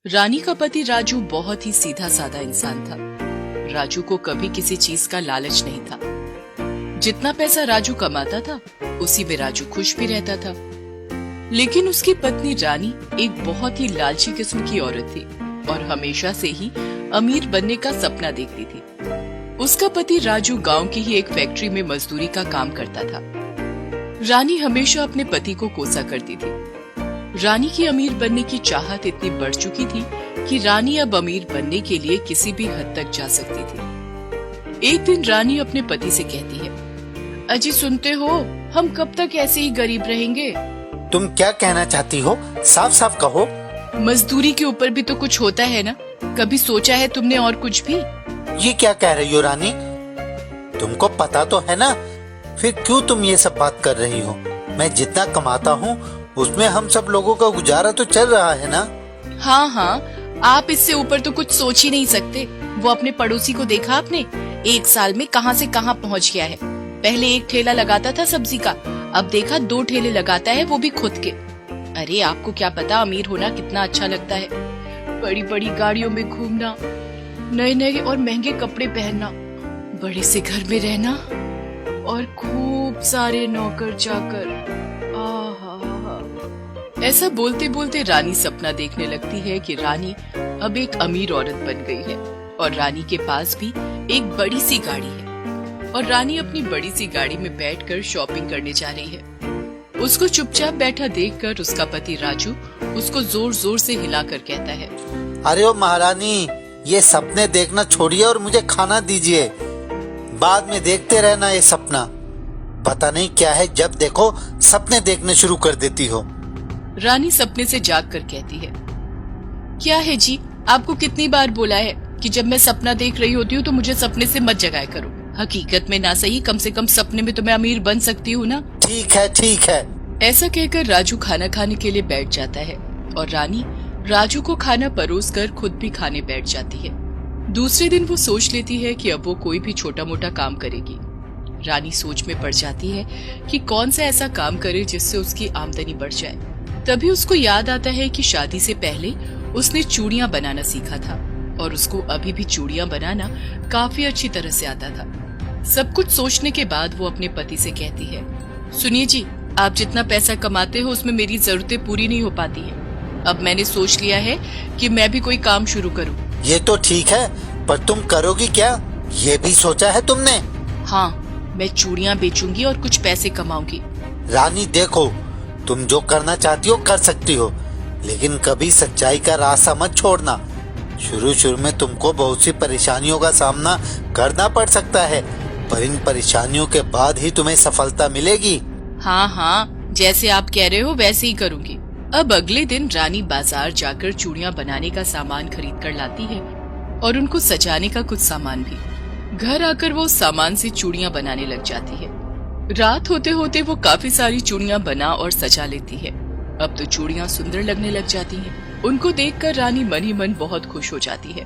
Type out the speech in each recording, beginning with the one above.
रानी का पति राजू बहुत ही सीधा साधा इंसान था। राजू को कभी किसी चीज का लालच नहीं था। जितना पैसा राजू कमाता था उसी में राजू खुश भी रहता था। लेकिन उसकी पत्नी रानी एक बहुत ही लालची किस्म की औरत थी और हमेशा से ही अमीर बनने का सपना देखती थी। उसका पति राजू गांव की ही एक फैक्ट्री में मजदूरी का काम करता था। रानी हमेशा अपने पति को कोसा करती थी। रानी की अमीर बनने की चाहत इतनी बढ़ चुकी थी कि रानी अब अमीर बनने के लिए किसी भी हद तक जा सकती थी। एक दिन रानी अपने पति से कहती है, अजी सुनते हो, हम कब तक ऐसे ही गरीब रहेंगे? तुम क्या कहना चाहती हो? साफ साफ कहो। मजदूरी के ऊपर भी तो कुछ होता है ना। कभी सोचा है तुमने और कुछ भी? ये क्या कह रही हो रानी? तुमको पता तो है ना, फिर क्यों तुम ये सब बात कर रही हो? मैं जितना कमाता हूँ उसमें हम सब लोगों का गुजारा तो चल रहा है ना। हाँ, आप इससे ऊपर तो कुछ सोच ही नहीं सकते। वो अपने पड़ोसी को देखा आपने? एक साल में कहां से कहां पहुंच गया है। पहले एक ठेला लगाता था सब्जी का, अब देखा 2 ठेले लगाता है, वो भी खुद के। अरे आपको क्या पता अमीर होना कितना अच्छा लगता है। बड़ी बड़ी गाड़ियों में घूमना, नए नए और महंगे कपड़े पहनना, बड़े से घर में रहना और खूब सारे नौकर चाकर। ऐसा बोलते बोलते रानी सपना देखने लगती है कि रानी अब एक अमीर औरत बन गई है और रानी के पास भी एक बड़ी सी गाड़ी है और रानी अपनी बड़ी सी गाड़ी में बैठकर शॉपिंग करने जा रही है। उसको चुपचाप बैठा देखकर उसका पति राजू उसको जोर जोर से हिलाकर कहता है, अरे ओ महारानी, ये सपने देखना छोड़िए और मुझे खाना दीजिए। बाद में देखते रहना ये सपना। पता नहीं क्या है, जब देखो सपने देखने शुरू कर देती हो। रानी सपने से जागकर कहती है, क्या है जी, आपको कितनी बार बोला है कि जब मैं सपना देख रही होती हूँ तो मुझे सपने से मत जगाया करो। हकीकत में ना सही, कम से कम सपने में तो मैं अमीर बन सकती हूँ ना। ठीक है ठीक है। ऐसा कहकर राजू खाना खाने के लिए बैठ जाता है और रानी राजू को खाना परोसकर खुद भी खाने बैठ जाती है। दूसरे दिन वो सोच लेती है कि अब वो कोई भी छोटा मोटा काम करेगी। रानी सोच में पड़ जाती है कि कौन सा ऐसा काम करे जिससे उसकी आमदनी बढ़ जाए। तभी उसको याद आता है कि शादी से पहले उसने चूड़ियां बनाना सीखा था और उसको अभी भी चूड़ियां बनाना काफी अच्छी तरह से आता था। सब कुछ सोचने के बाद वो अपने पति से कहती है, सुनिए जी, आप जितना पैसा कमाते हो उसमें मेरी जरूरतें पूरी नहीं हो पाती हैं। अब मैंने सोच लिया है कि मैं भी कोई काम शुरू करूं। ये तो ठीक है, पर तुम करोगी क्या? ये भी सोचा है तुमने? हाँ, मैं चूड़ियां बेचूंगी और कुछ पैसे कमाऊंगी। रानी देखो, तुम जो करना चाहती हो कर सकती हो, लेकिन कभी सच्चाई का रास्ता मत छोड़ना। शुरू में तुमको बहुत सी परेशानियों का सामना करना पड़ सकता है, पर इन परेशानियों के बाद ही तुम्हें सफलता मिलेगी। हाँ, जैसे आप कह रहे हो वैसे ही करूंगी। अब अगले दिन रानी बाजार जाकर चूड़ियां बनाने का सामान खरीद कर लाती है और उनको सजाने का कुछ सामान भी। घर आकर वो सामान से चूड़ियां बनाने लग जाती है। रात होते होते वो काफी सारी चूड़ियां बना और सजा लेती है। अब तो चूड़ियां सुंदर लगने लग जाती हैं। उनको देखकर रानी मन ही मन बहुत खुश हो जाती है।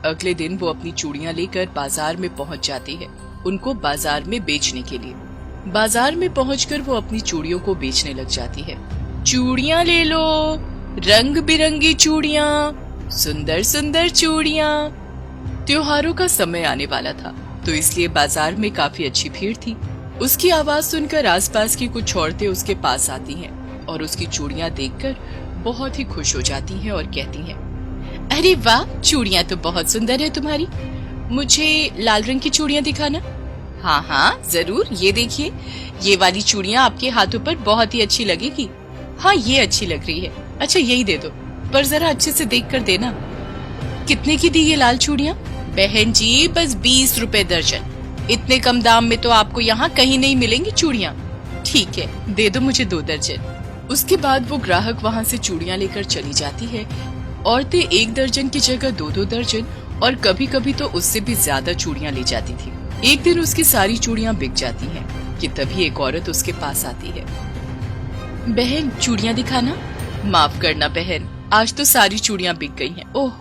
अगले दिन वो अपनी चूड़ियां लेकर बाजार में पहुंच जाती है, उनको बाजार में बेचने के लिए। बाजार में पहुंचकर वो अपनी चूड़ियों को बेचने लग जाती है। चूड़ियां ले लो, रंग बिरंगी चूड़ियां, सुंदर सुंदर चूड़ियां। त्योहारों का समय आने वाला था तो इसलिए बाजार में काफी अच्छी भीड़ थी। उसकी आवाज सुनकर आसपास की कुछ औरतें उसके पास आती हैं और उसकी चूड़ियां देखकर बहुत ही खुश हो जाती हैं और कहती हैं, अरे वाह, चूड़ियां तो बहुत सुंदर है तुम्हारी। मुझे लाल रंग की चूड़ियां दिखाना। हाँ, जरूर, ये देखिए, ये वाली चूड़ियां आपके हाथों पर बहुत ही अच्छी लगेगी। हाँ, ये अच्छी लग रही है। अच्छा, यही दे दो, पर जरा अच्छे से देख कर देना। कितने की दी ये लाल चूड़ियां? बहन जी, बस 20 रुपए दर्जन। इतने कम दाम में तो आपको यहाँ कहीं नहीं मिलेंगी चूड़ियाँ। ठीक है, दे दो मुझे 2 दर्जन। उसके बाद वो ग्राहक वहाँ से चूड़ियाँ लेकर चली जाती है। औरतें 1 दर्जन की जगह 2-2 दर्जन और कभी कभी तो उससे भी ज्यादा चूड़ियाँ ले जाती थी। एक दिन उसकी सारी चूड़ियाँ बिक जाती हैं कि तभी एक औरत उसके पास आती है। बहन, चूड़ियाँ दिखाना। माफ करना बहन, आज तो सारी चूड़ियाँ बिक गई हैं। ओह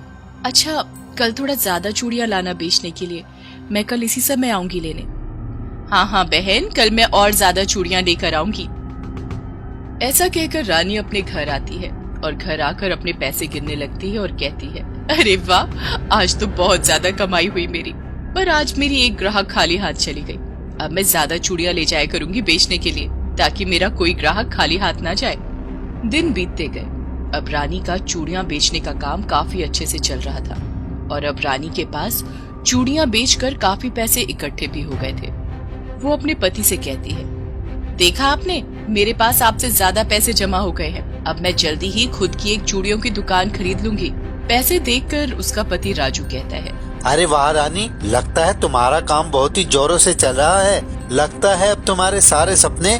अच्छा, कल थोड़ा ज्यादा चूड़ियाँ लाना बेचने के लिए। मैं कल इसी समय आऊंगी लेने। हाँ बहन, कल मैं और ज्यादा चूड़ियां लेकर आऊंगी। ऐसा कहकर रानी अपने घर आती है और घर आकर अपने पैसे गिनने लगती है और कहती है, अरे वाह, आज तो बहुत ज्यादा कमाई हुई मेरी। पर आज मेरी एक ग्राहक खाली हाथ चली गई। अब मैं ज्यादा चूड़ियां ले जाया करूंगी बेचने के लिए, ताकि मेरा कोई ग्राहक खाली हाथ ना जाए। दिन बीतते गए। अब रानी का चूड़ियां बेचने का काम काफी अच्छे से चल रहा था और अब रानी के पास चूड़ियां बेचकर काफी पैसे इकट्ठे भी हो गए थे। वो अपने पति से कहती है, देखा आपने, मेरे पास आपसे ज्यादा पैसे जमा हो गए हैं। अब मैं जल्दी ही खुद की एक चूड़ियों की दुकान खरीद लूंगी। पैसे देखकर उसका पति राजू कहता है, अरे वाह रानी, लगता है तुम्हारा काम बहुत ही जोरों से चल रहा है। लगता है अब तुम्हारे सारे सपने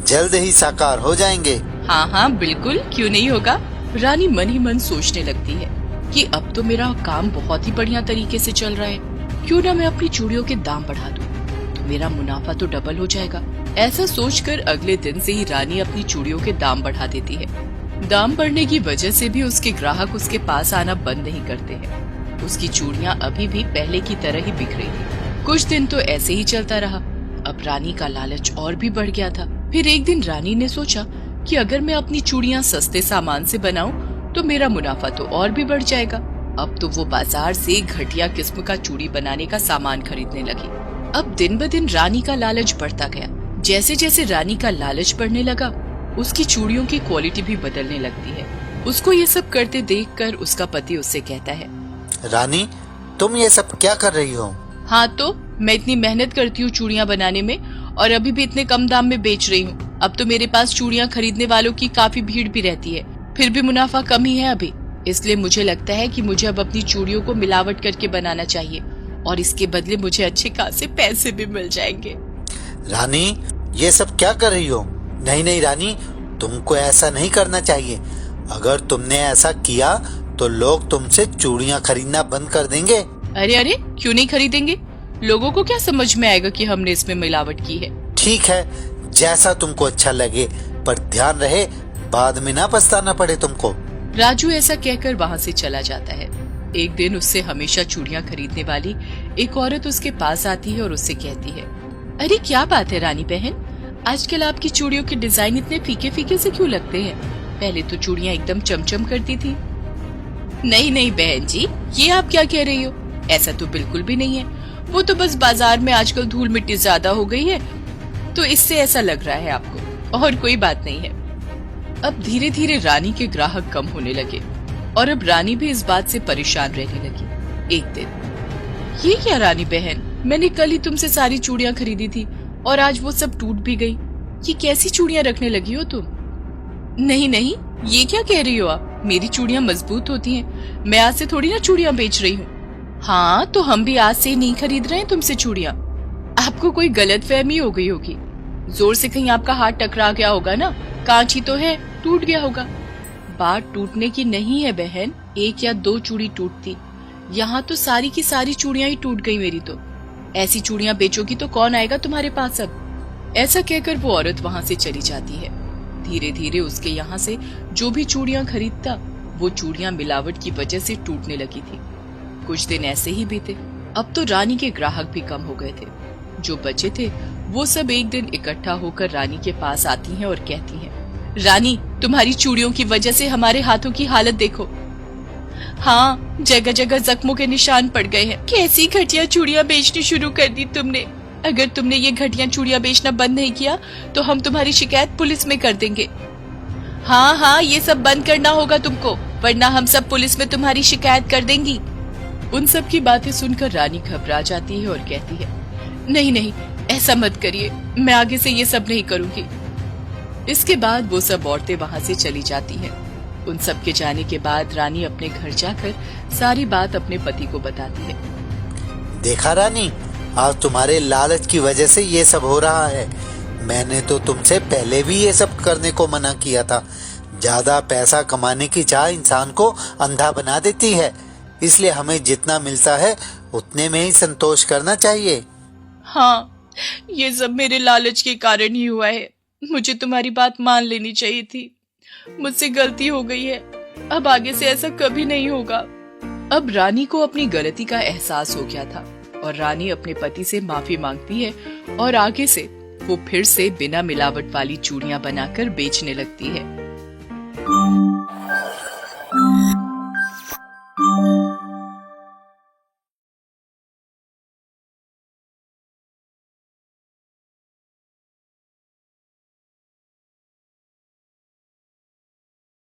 जल्द ही साकार हो जाएंगे। हाँ हाँ बिल्कुल, क्यों नहीं होगा। रानी मन ही मन सोचने लगती है कि अब तो मेरा काम बहुत ही बढ़िया तरीके से चल रहा है, क्यों ना मैं अपनी चूड़ियों के दाम बढ़ा दूं, तो मेरा मुनाफा तो डबल हो जाएगा। ऐसा सोचकर अगले दिन से ही रानी अपनी चूड़ियों के दाम बढ़ा देती है। दाम बढ़ने की वजह से भी उसके ग्राहक उसके पास आना बंद नहीं करते हैं। उसकी चूड़ियां अभी भी पहले की तरह ही बिक रही थी। कुछ दिन तो ऐसे ही चलता रहा। अब रानी का लालच और भी बढ़ गया था। फिर एक दिन रानी ने सोचा कि अगर मैं अपनी चूड़ियां सस्ते सामान से बनाऊं तो मेरा मुनाफा तो और भी बढ़ जाएगा। अब तो वो बाजार से घटिया किस्म का चूड़ी बनाने का सामान खरीदने लगी। अब दिन ब दिन रानी का लालच बढ़ता गया। जैसे जैसे रानी का लालच बढ़ने लगा, उसकी चूड़ियों की क्वालिटी भी बदलने लगती है। उसको ये सब करते देखकर उसका पति उससे कहता है, रानी, तुम ये सब क्या कर रही हो? हाँ तो मैं इतनी मेहनत करती हूँ चूड़ियाँ बनाने में और अभी भी इतने कम दाम में बेच रही हूँ। अब तो मेरे पास चूड़ियाँ खरीदने वालों की काफी भीड़ भी रहती है, फिर भी मुनाफा कम ही है अभी। इसलिए मुझे लगता है कि मुझे अब अपनी चूड़ियों को मिलावट करके बनाना चाहिए और इसके बदले मुझे अच्छे खासे पैसे भी मिल जाएंगे। रानी, ये सब क्या कर रही हो? नहीं नहीं रानी, तुमको ऐसा नहीं करना चाहिए। अगर तुमने ऐसा किया तो लोग तुमसे चूड़ियां खरीदना बंद कर देंगे। अरे अरे, क्यों नहीं खरीदेंगे? लोगों को क्या समझ में आएगा कि हमने इसमें मिलावट की है। ठीक है, जैसा तुमको अच्छा लगे, पर ध्यान रहे बाद में ना पछताना पड़े तुमको। राजू ऐसा कहकर वहाँ से चला जाता है। एक दिन उससे हमेशा चूड़ियां खरीदने वाली एक औरत उसके पास आती है और उससे कहती है, अरे क्या बात है रानी बहन, आजकल आपकी चूड़ियों के डिजाइन इतने फीके फीके से क्यों लगते हैं? पहले तो चूड़ियां एकदम चमचम करती थी। नहीं नहीं बहन जी, ये आप क्या कह रही हो? ऐसा तो बिल्कुल भी नहीं है। वो तो बस बाजार में आजकल धूल मिट्टी ज्यादा हो गई है, तो इससे ऐसा लग रहा है आपको, और कोई बात नहीं है। अब धीरे धीरे रानी के ग्राहक कम होने लगे और अब रानी भी इस बात से परेशान रहने लगी। एक दिन, ये क्या रानी बहन, मैंने कल ही तुमसे सारी चूड़ियां खरीदी थी और आज वो सब टूट भी गई। ये कैसी चूड़ियां रखने लगी हो तुम? नहीं नहीं, ये क्या कह रही हो आप? मेरी चूड़ियां मजबूत होती हैं। मैं आज से थोड़ी ना चूड़ियां बेच रही हूँ। हाँ तो हम भी आज से नहीं खरीद रहे हैं तुमसे चूड़ियां। आपको कोई गलतफहमी हो गई होगी। जोर से कहीं आपका हाथ टकरा गया होगा ना, कांच ही तो है, टूट गया होगा। बात टूटने की नहीं है बहन, एक या दो चूड़ी टूटती, यहाँ तो सारी की सारी चूड़ियां ही टूट गई मेरी तो। ऐसी चूड़ियां बेचोगी तो कौन आएगा तुम्हारे पास अब? ऐसा कहकर वो औरत वहाँ से चली जाती है। धीरे धीरे उसके यहाँ से जो भी चूड़ियां खरीदता, वो चूड़ियां मिलावट की वजह से टूटने लगी थी। कुछ दिन ऐसे ही बीते। अब तो रानी के ग्राहक भी कम हो गए थे। जो बचे थे वो सब एक दिन इकट्ठा होकर रानी के पास आती हैं और कहती हैं, रानी, तुम्हारी चूड़ियों की वजह से हमारे हाथों की हालत देखो। हाँ, जगह जगह जख्मों के निशान पड़ गए हैं। कैसी घटिया चूड़ियां बेचनी शुरू कर दी तुमने। अगर तुमने ये घटिया चूड़ियां बेचना बंद नहीं किया तो हम तुम्हारी शिकायत पुलिस में कर देंगे। हाँ हाँ, ये सब बंद करना होगा तुमको, वरना हम सब पुलिस में तुम्हारी शिकायत कर देंगी। उन सब की बातें सुनकर रानी घबरा जाती है और कहती है, नहीं नहीं, ऐसा मत करिए, मैं आगे से ये सब नहीं करूंगी। इसके बाद वो सब औरतें वहाँ से चली जाती हैं। उन सब के जाने के बाद रानी अपने घर जाकर सारी बात अपने पति को बताती है। देखा रानी, आज तुम्हारे लालच की वजह से ये सब हो रहा है। मैंने तो तुमसे पहले भी ये सब करने को मना किया था। ज्यादा पैसा कमाने की चाह इंसान को अंधा बना देती है, इसलिए हमें जितना मिलता है उतने में ही संतोष करना चाहिए। हाँ, ये सब मेरे लालच के कारण ही हुआ है। मुझे तुम्हारी बात मान लेनी चाहिए थी। मुझसे गलती हो गई है, अब आगे से ऐसा कभी नहीं होगा। अब रानी को अपनी गलती का एहसास हो गया था और रानी अपने पति से माफी मांगती है और आगे से वो फिर से बिना मिलावट वाली चूड़ियां बनाकर बेचने लगती है।